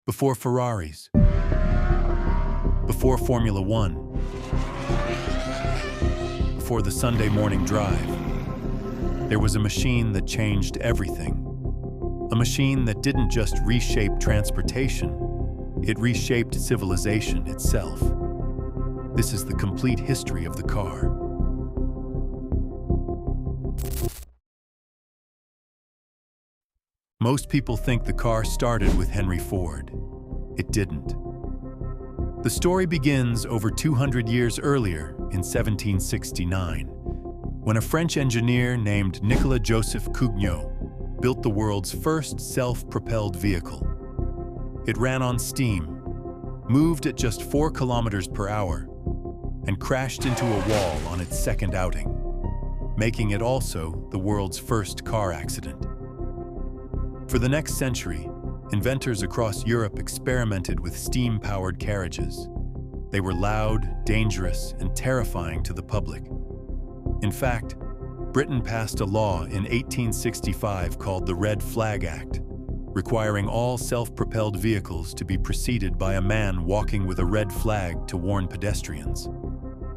Before Ferraris, before Formula One, before the Sunday morning drive, there was a machine that changed everything. A machine that didn't just reshape transportation, it reshaped civilization itself. This is the complete history of the car. Most people think the car started with Henry Ford. It didn't. The story begins over 200 years earlier in 1769, when a French engineer named Nicolas-Joseph Cugnot built the world's first self-propelled vehicle. It ran on steam, moved at just 4 kilometers per hour, and crashed into a wall on its second outing, making it also the world's first car accident. For the next century, inventors across Europe experimented with steam-powered carriages. They were loud, dangerous, and terrifying to the public. In fact, Britain passed a law in 1865 called the Red Flag Act, requiring all self-propelled vehicles to be preceded by a man walking with a red flag to warn pedestrians.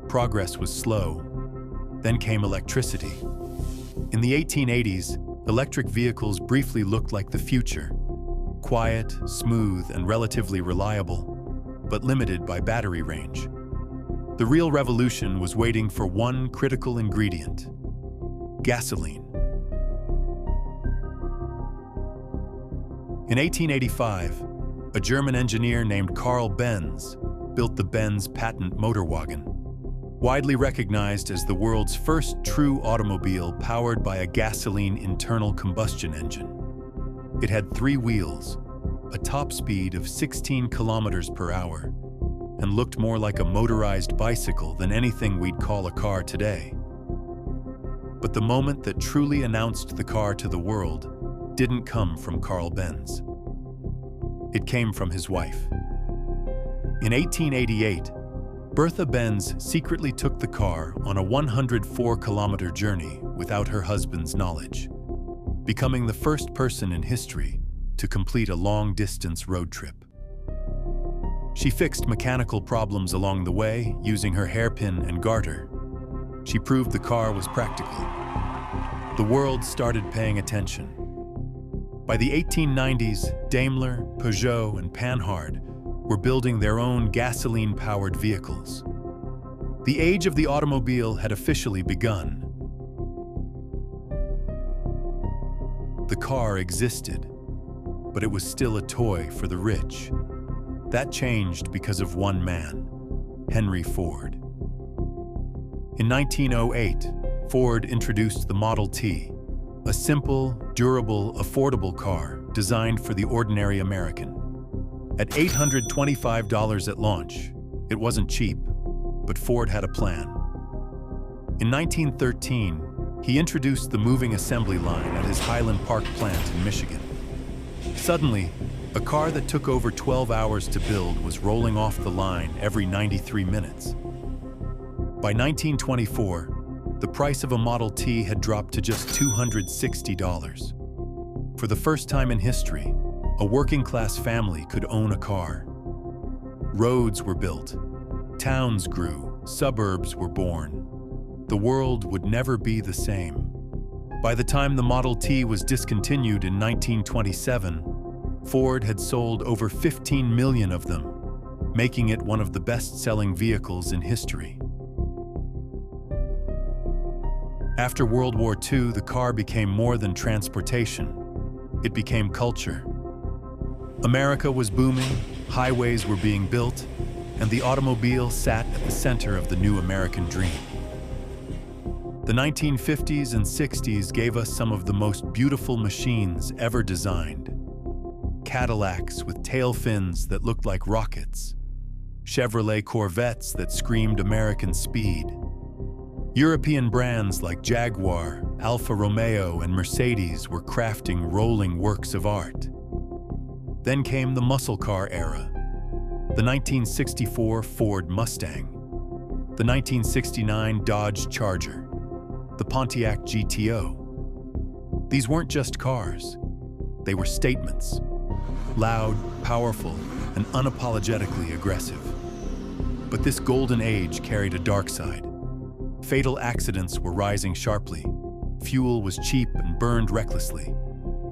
Progress was slow. Then came electricity. In the 1880s, electric vehicles briefly looked like the future. Quiet, smooth, and relatively reliable, but limited by battery range. The real revolution was waiting for one critical ingredient: gasoline. In 1885, a German engineer named Carl Benz built the Benz patent motor wagon, widely recognized as the world's first true automobile powered by a gasoline internal combustion engine. It had 3 wheels, a top speed of 16 kilometers per hour, and looked more like a motorized bicycle than anything we'd call a car today. But the moment that truly announced the car to the world didn't come from Carl Benz. It came from his wife. In 1888, Bertha Benz secretly took the car on a 104-kilometer journey without her husband's knowledge, becoming the first person in history to complete a long-distance road trip. She fixed mechanical problems along the way using her hairpin and garter. She proved the car was practical. The world started paying attention. By the 1890s, Daimler, Peugeot, and Panhard were building their own gasoline-powered vehicles. The age of the automobile had officially begun. The car existed, but it was still a toy for the rich. That changed because of one man, Henry Ford. In 1908, Ford introduced the Model T, a simple, durable, affordable car designed for the ordinary American. At $825 at launch, it wasn't cheap, but Ford had a plan. In 1913, he introduced the moving assembly line at his Highland Park plant in Michigan. Suddenly, a car that took over 12 hours to build was rolling off the line every 93 minutes. By 1924, the price of a Model T had dropped to just $260. For the first time in history, a working-class family could own a car. Roads were built, towns grew, suburbs were born. The world would never be the same. By the time the Model T was discontinued in 1927, Ford had sold over 15 million of them, making it one of the best-selling vehicles in history. After World War II, the car became more than transportation. It became culture. America was booming, highways were being built, and the automobile sat at the center of the new American dream. The 1950s and 60s gave us some of the most beautiful machines ever designed. Cadillacs with tail fins that looked like rockets, Chevrolet Corvettes that screamed American speed, European brands like Jaguar, Alfa Romeo, and Mercedes were crafting rolling works of art. Then came the muscle car era, the 1964 Ford Mustang, the 1969 Dodge Charger, the Pontiac GTO. These weren't just cars, they were statements. loud, powerful, and unapologetically aggressive. But this golden age carried a dark side. Fatal accidents were rising sharply, fuel was cheap and burned recklessly,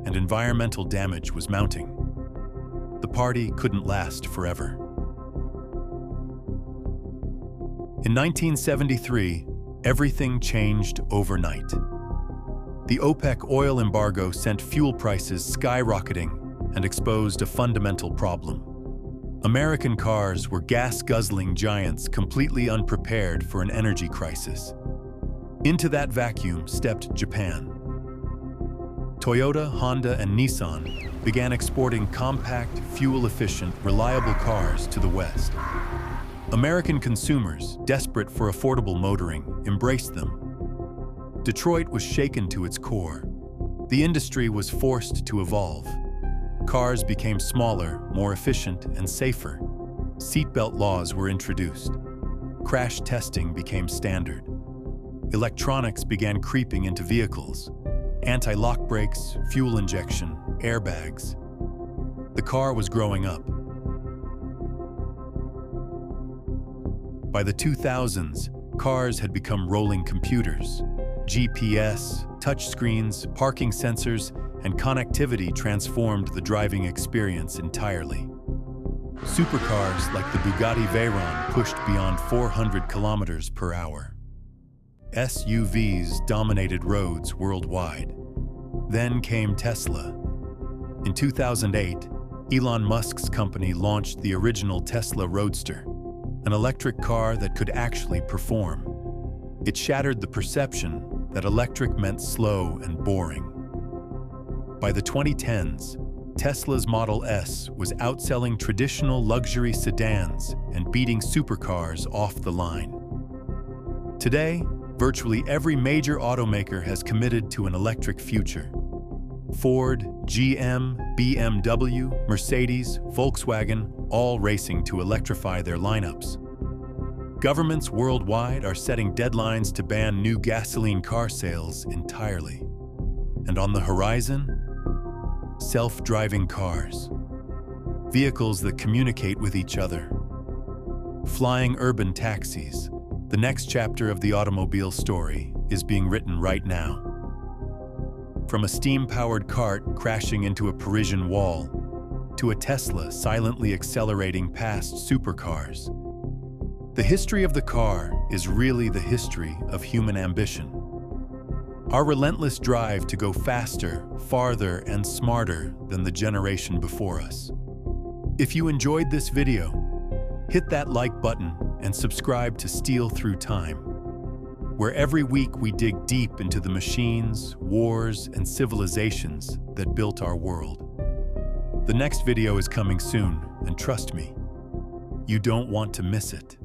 and environmental damage was mounting. The party couldn't last forever. In 1973, everything changed overnight. The OPEC oil embargo sent fuel prices skyrocketing and exposed a fundamental problem. American cars were gas-guzzling giants completely unprepared for an energy crisis. Into that vacuum stepped Japan. Toyota, Honda, and Nissan began exporting compact, fuel-efficient, reliable cars to the West. American consumers, desperate for affordable motoring, embraced them. Detroit was shaken to its core. The industry was forced to evolve. Cars became smaller, more efficient, and safer. Seatbelt laws were introduced. Crash testing became standard. Electronics began creeping into vehicles. Anti-lock brakes, fuel injection, airbags. The car was growing up. By the 2000s, cars had become rolling computers. GPS, touchscreens, parking sensors, and connectivity transformed the driving experience entirely. Supercars like the Bugatti Veyron pushed beyond 400 kilometers per hour. SUVs dominated roads worldwide. Then came Tesla. In 2008, Elon Musk's company launched the original Tesla Roadster, an electric car that could actually perform. It shattered the perception that electric meant slow and boring. By the 2010s, Tesla's Model S was outselling traditional luxury sedans and beating supercars off the line. Today, virtually every major automaker has committed to an electric future. Ford, GM, BMW, Mercedes, Volkswagen, all racing to electrify their lineups. Governments worldwide are setting deadlines to ban new gasoline car sales entirely. And on the horizon, self-driving cars. Vehicles that communicate with each other. Flying urban taxis. The next chapter of the automobile story is being written right now. From a steam-powered cart crashing into a Parisian wall, to a Tesla silently accelerating past supercars. The history of the car is really the history of human ambition. Our relentless drive to go faster, farther, and smarter than the generation before us. If you enjoyed this video, hit that like button and subscribe to Steal Through Time, where every week we dig deep into the machines, wars, and civilizations that built our world. The next video is coming soon, and trust me, you don't want to miss it.